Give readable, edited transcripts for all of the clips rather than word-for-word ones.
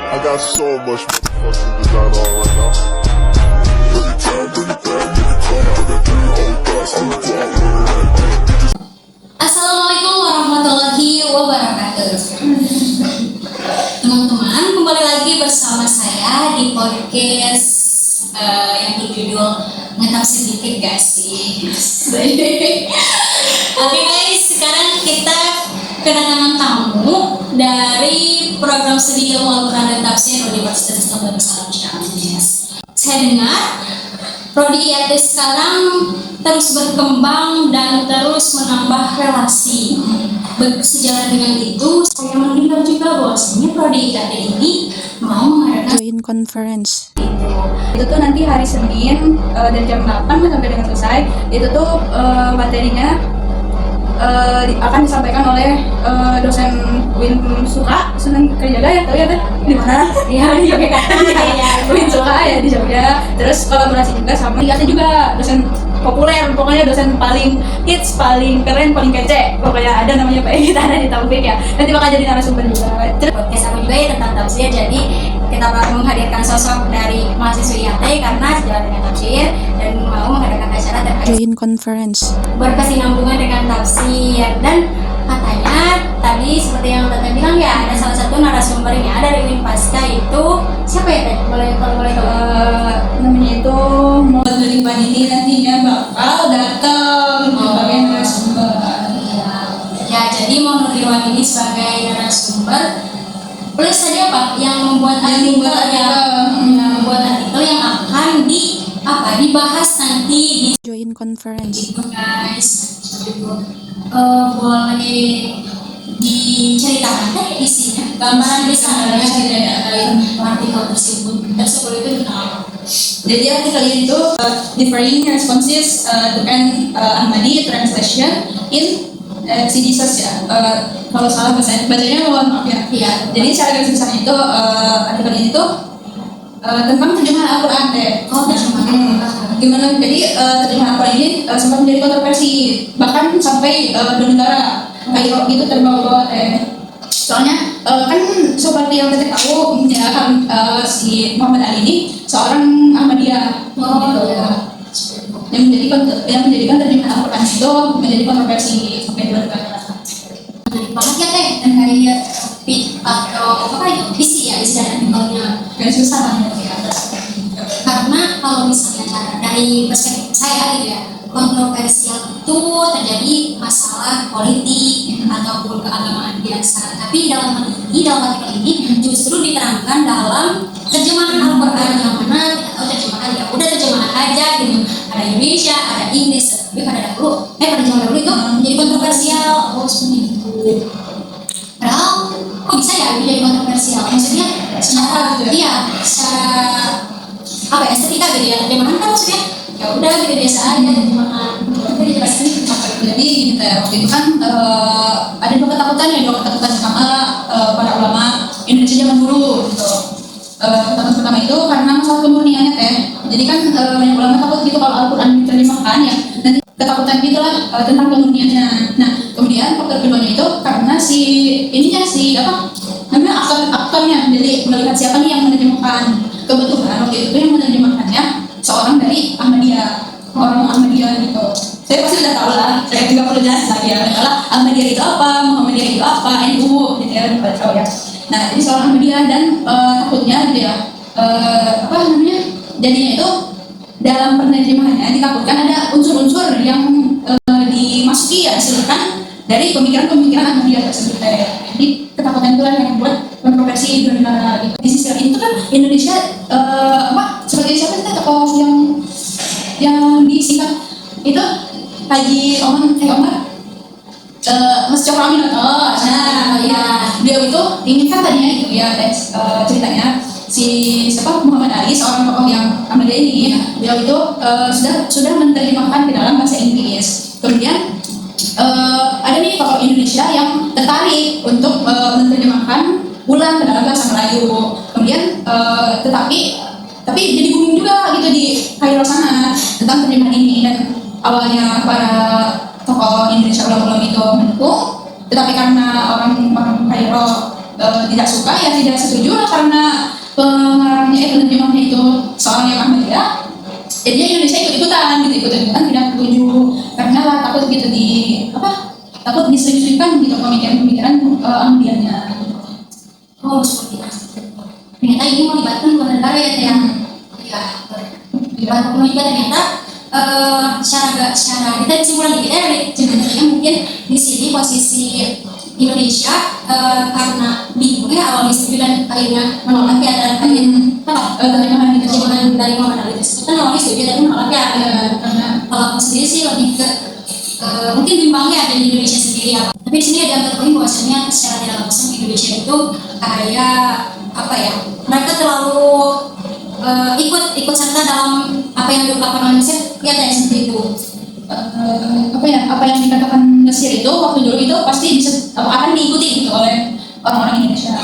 I got so much motherfucking design on right now. Assalamualaikum warahmatullahi wabarakatuh. Teman-teman, kembali lagi bersama saya di podcast yang berjudul Ngetap Sedikit Gak sih? Oke guys, sekarang kita kedatangan tamu dari program studi ilmu Al-Quran dan Tafsir Universitas Islam Darussalam Ciamis. Saya dengar prodi IAT sekarang terus berkembang dan terus menambah relasi. Sejalan dengan itu, saya mendengar juga bahwasanya prodi IAT ini mau mengadakan join conference. Itu tuh nanti hari Senin dari jam 8 sampai dengan selesai. Itu tuh materinya akan disampaikan oleh dosen Win Suka, Sunan Kalijaga ya, tahu ya teh di mana? Ya di Yogyakarta. Win Suka ya di Jogja. Terus kolaborasi juga sama dikasih juga dosen populer, pokoknya dosen paling hits, paling keren, paling kece. Pokoknya ada namanya Pak kita ada di Taufik ya. Nanti bakal jadi narasumber juga. Terus podcast aku juga ya tentang tafsir. Jadi kita baru menghadirkan sosok dari mahasiswa IAT karena sejalan dengan tafsir dan mau mengadakan acara terkait Join conference. berkesinambungan dengan tafsir. Dan katanya tadi seperti yang Tete bilang ya, ada salah satu narasumbernya dari Winpasca itu siapa ya Tete? Kalau boleh tahu? namanya itu dari ini nantinya bakal datang sebagai narasumber. Ya, jadi mau Nurdiwan ini sebagai narasumber. Plus tadi apa? Yang membuat artikel yang membuat artikel yang akan dibahas nanti di Join conference. gitu guys. Boleh diceritakan teh isinya, gambaran besarnya dari artikel tersebut itu tentang apa? Jadi artikel itu differing responses to an Ahmadi translation in CDSAS ya. Kalau salah bacanya mohon maaf ya. Iya. Jadi secara garis besarnya itu artikel ini tuh tentang terjemahan Al-Quran deh. Oh, terjemahan Al-Quran. Gimana? Jadi terjemahan Al-Quran ini sempat menjadi kontroversi, bahkan sampai dua negara kayak gitu terbawa-bawa deh. Soalnya kan seperti yang kita tahu ya kan si Muhammad Ali ini seorang Ahmadiyah. Oh, gitu. iya. Yang menjadikan terjemahan Al-Quran itu menjadi kontroversi sampai dua negara. Menarik banget ya teh terkait topik atau apa itu isi dan artikelnya Gak susah banget ya. karena kalau misalnya dari perspektif saya gitu ya, kontroversial itu terjadi masalah politik ataupun keagamaan biasa, tapi dalam artikel ini justru diterangkan dalam terjemahan Al-Quran yang mana kita tahu terjemahan ya udah terjemahan aja gitu, ada Indonesia, ada Inggris, tapi pada zaman dahulu itu menjadi kontroversial. Oh seperti itu. Padahal kok bisa ya itu jadi kontroversial? Maksudnya secara apa ya, estetika gitu ya, terjemahan kan maksudnya ya udah gitu biasa aja terjemahan. Tapi dijelasin Jadi gitu ya, waktu itu kan ada dua ketakutan sama para ulama Indonesia zaman dulu gitu. Ketakutan pertama itu karena masalah kemurniannya teh. Jadi kan banyak ulama takut gitu kalau Al-Quran diterjemahkan ya nanti ketakutan gitulah tentang kemurniannya. Nah kemudian faktor keduanya itu karena si aktornya, jadi melihat siapa nih yang menerjemahkan. Kebetulan waktu itu yang menerjemahkannya seorang dari Ahmadiyah, orang Ahmadiyah gitu. Saya pasti udah tahu lah, saya juga perlu jelas lagi ya. Kalau Ahmadiyah itu apa, Muhammadiyah itu apa, NU gitu ya, udah pada tahu ya. Nah jadi seorang Ahmadiyah dan takutnya gitu ya, jadinya itu dalam penerjemahannya ditakutkan ada unsur-unsur yang dimasuki ya, diselipkan dari pemikiran-pemikiran Ahmadiyah tersebut. Jadi ketakutan itulah yang membuat kontroversi di negara gitu. Di sisi lain itu kan Indonesia seperti siapa sih tokoh yang disingkat itu Haji Omar Mas Cokro Aminoto. Nah ya beliau itu ingin kan tadinya itu ya ceritanya si Muhammad Ali, seorang tokoh yang Ahmadiyah ini, beliau itu sudah menerjemahkan ke dalam bahasa Inggris. Kemudian ada nih tokoh Indonesia yang tertarik untuk menerjemahkan ulang ke dalam bahasa Melayu. Kemudian tapi jadi booming juga gitu di Kairo sana tentang terjemahan ini, dan awalnya para tokoh Indonesia ulama-ulama itu mendukung, tetapi karena orang Kairo tidak suka, ya tidak setuju lah karena pengarangnya penerjemahnya itu soalnya Ahmadiyah. Jadi Indonesia ikut-ikutan tidak setuju karena takut gitu takut diselip-selipkan gitu pemikiran Ahmadiyahnya. Oh seperti itu. Ternyata ini melibatkan dua negara ya yang melibatkan ternyata secara kita kesimpulan kita dari sebenarnya mungkin di sini posisi Indonesia karena bingungnya awalnya setuju dan akhirnya menolak ya, dan akhirnya terjemahan dari Muhammad Ali tersebut kan awalnya setuju tapi menolak ya. Karena kalau aku sendiri sih lebih ke mungkin bimbangnya ada di Indonesia sendiri ya. Tapi di sini ada yang terpoin bahwasanya secara tidak langsung Indonesia itu kayak apa ya, mereka terlalu ikut serta dalam apa yang diungkapkan oleh Mesir, ya kayak seperti itu. Apa yang dikatakan Mesir itu waktu dulu itu pasti bisa akan diikuti gitu oleh orang-orang Indonesia.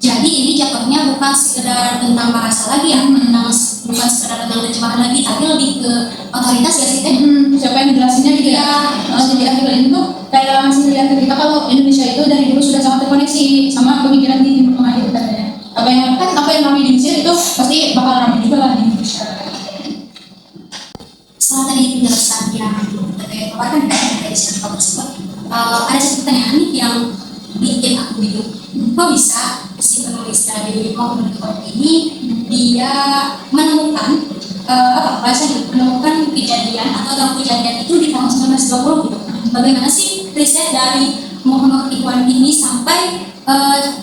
Jadi ini jatuhnya bukan sekedar tentang bahasa lagi ya, bukan sekedar tentang terjemahan lagi, tapi lebih ke otoritas ya sih teh. Siapa yang jelasinnya gitu ya. Jadi artikel ini tuh kayak ngasih lihat ke kita kalau Indonesia itu dari dulu sudah sangat terkoneksi sama pemikiran di Timur Tengah itu katanya. Apa yang ramai di Mesir itu pasti bakal ramai juga lah di Indonesia. Setelah tadi penjelasan yang terkait kan dari siapa tersebut, ada satu pertanyaan nih yang bikin aku bingung. Kok bisa si penulis dari Muhammad ini dia menemukan menemukan kejadian atau dalam kejadian itu di tahun 1920 gitu. Bagaimana sih riset dari Muhammad Ikhwan ini sampai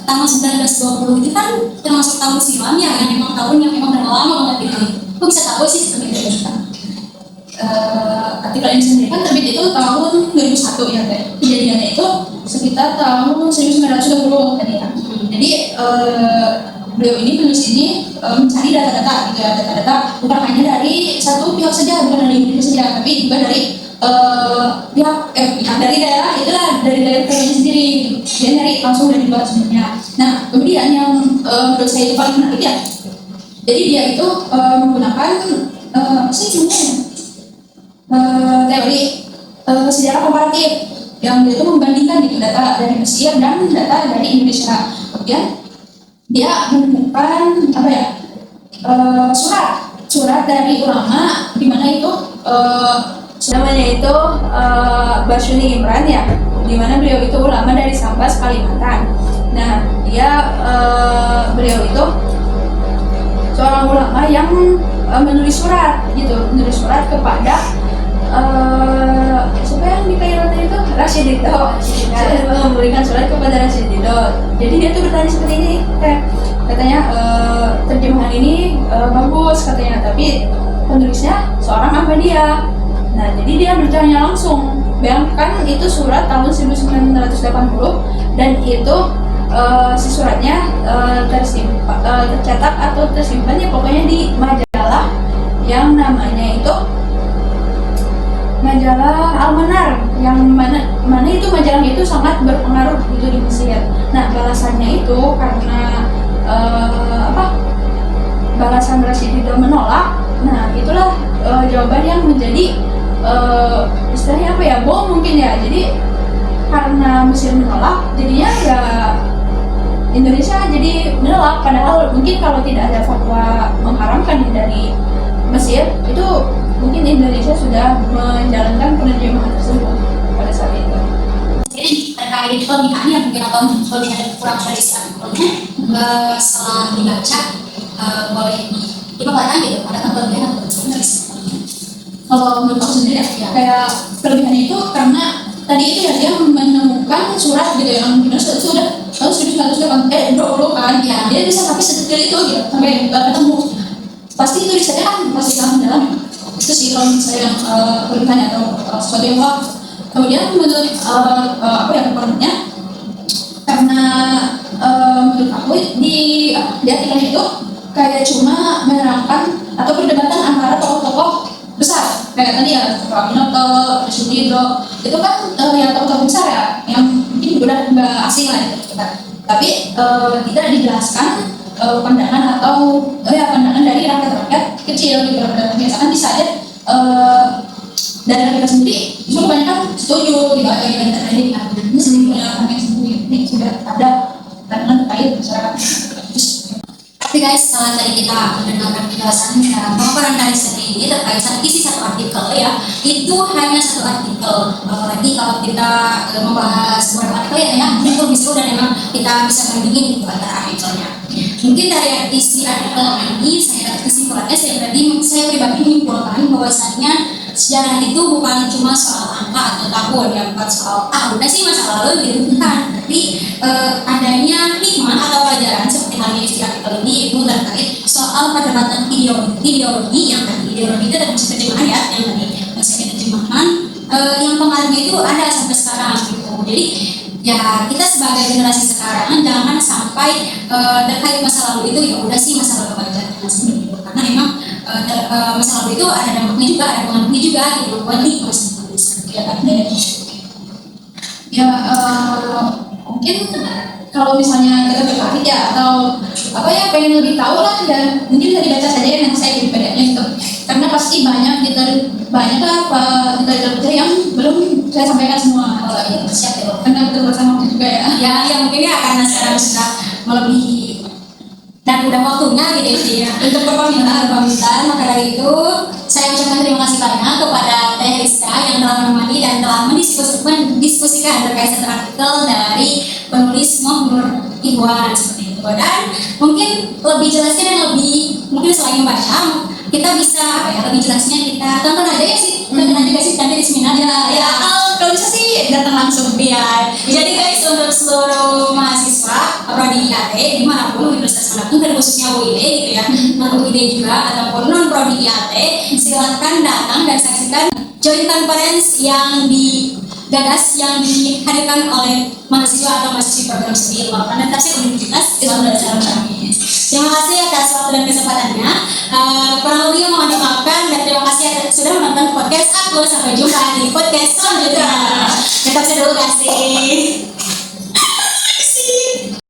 tahun 1920 itu kan termasuk tahun silam ya, kan memang tahun yang memang udah lama banget gitu. Kok bisa tahu sih seperti itu? Artikel ini sendiri kan terbit itu tahun 2001 ya teh. Kejadiannya itu sekitar tahun 1920 tadi ya. Jadi beliau ini penulis ini mencari data-data gitu ya, data-data bukan hanya dari satu pihak saja, bukan dari Indonesia saja, tapi juga dari pihak dari daerah, itulah dari daerah kayaknya sendiri gitu. Dia nyari langsung dari luar sebenarnya. Nah kemudian yang menurut saya itu paling menarik ya, jadi dia itu menggunakan teori sejarah komparatif yang dia itu membandingkan gitu data dari Mesir dan data dari Indonesia. Kemudian dia menemukan surat dari ulama di mana itu namanya itu Basyuni Imran ya, di mana beliau itu ulama dari Sambas Kalimantan. Nah beliau itu seorang ulama yang menulis surat kepada siapa yang di Kairo itu Rasyidito, memberikan surat kepada Rasyidito. Jadi dia tuh bertanya seperti ini, katanya terjemahan ini bagus katanya, tapi penulisnya seorang Ahmadiyah. Nah jadi dia bertanya langsung, bayangkan itu surat tahun 1980 dan itu si suratnya tercetak atau tersimpan ya pokoknya di majalah yang namanya itu majalah Al-Manar, yang mana itu majalah itu sangat berpengaruh gitu di Mesir. Nah balasannya itu karena balasan Rasyidito menolak. Nah itulah jawaban yang menjadi istilahnya bom mungkin ya. Jadi karena Mesir menolak, jadinya ya Indonesia jadi menolak. Padahal mungkin kalau tidak ada fatwa mengharamkan dari Mesir, itu mungkin Indonesia sudah menjalankan penerjemahan tersebut pada saat itu. Jadi terkait kelebihannya mungkin atau kelebihan kurang dari artikelnya setelah dibaca boleh dipaparkan gitu, ada kelebihan atau kekurangan. Kalau menurut aku sendiri ya kayak kelebihannya itu karena tadi itu ya dia menemukan surat gitu yang benar itu udah tahun 1920 kan ya, dia bisa sampai sedetil itu gitu sampai ketemu. Pasti itu risetnya kan pasti sangat mendalam. Itu sih kalau misalnya yang kelebihannya atau sesuatu yang wah. Kemudian menurut kekurangannya karena menurut aku di artikel itu kayak cuma menerangkan atau perdebatan antara tokoh-tokoh besar kayak tadi ya Prabowo, Rasyidito, itu kan yang tokoh-tokoh besar ya yang mungkin udah nggak asing lah gitu kita. Tapi tidak dijelaskan pandangan atau pandangan dari rakyat-rakyat kecil gitu. Biasa kan bisa aja dari rakyat sendiri cuma kebanyakan setuju gitu kayak ini sendiri punya orang yang sendiri ini sudah ada pandangan terkait masyarakat. Tapi guys, setelah tadi kita mendengarkan penjelasan pemaparan dari sendiri ini terkait isi satu artikel ya, itu hanya satu artikel. Apalagi kalau kita membahas beberapa artikel ya, itu dan memang kita bisa bandingin itu antara artikelnya. Mungkin dari isi artikel ini kesimpulannya saya pribadi menyimpulkan bahwasannya sejarah itu bukan cuma soal angka atau tahun ya, bukan soal udah sih masa lalu gitu, bukan. Tapi adanya hikmah atau pelajaran seperti halnya isi artikel ini itu terkait soal perdebatan ideologi yang tadi ideologi itu ada maksud terjemahan ya, yang tadi maksudnya terjemahan yang pengaruhnya itu ada sampai sekarang gitu. Jadi ya kita sebagai generasi sekarang jangan sampai terkait masa lalu itu ya udah sih masa lalu aja seperti itu, karena memang masa lalu itu ada dampaknya juga, ada pengaruhnya juga gitu buat di masa depan seperti ya mungkin kalau misalnya kita tertarik ya atau apa ya pengen lebih tahu lah, dan mungkin bisa dibaca saja ya nanti saya kirim PDF-nya gitu, karena pasti banyak literatur yang belum saya sampaikan semua. kalau ya siap ya Karena bersama waktu juga ya. ya mungkin ya karena sekarang sudah melebihi dan udah waktunya gitu ya untuk perpamitan, maka dari itu saya ucapkan terima kasih banyak kepada Teh Rizka yang telah menemani dan telah mendiskusikan terkait satu artikel dari penulis Nur Ikhwan seperti itu. Dan mungkin lebih jelasnya dan lebih mungkin selain membaca kita bisa lebih jelasnya kita tonton aja ya sih, nanti nanti di seminar ya Kalau bisa sih datang langsung. ya. Jadi guys, untuk seluruh mahasiswa prodi IAT dimanapun universitas manapun dan khususnya UID gitu ya, non UID juga ataupun non prodi IAT, silakan datang dan saksikan joint conference yang digagas yang dihadirkan oleh mahasiswa atau mahasiswi program studi ilmu organisasi universitas Islam dan kami. Terima kasih atas waktu dan kesempatannya. Kurang lebih mohon dimaafkan dan terima kasih sudah menonton podcast aku. Sampai jumpa di podcast selanjutnya. Tetap seru kasih.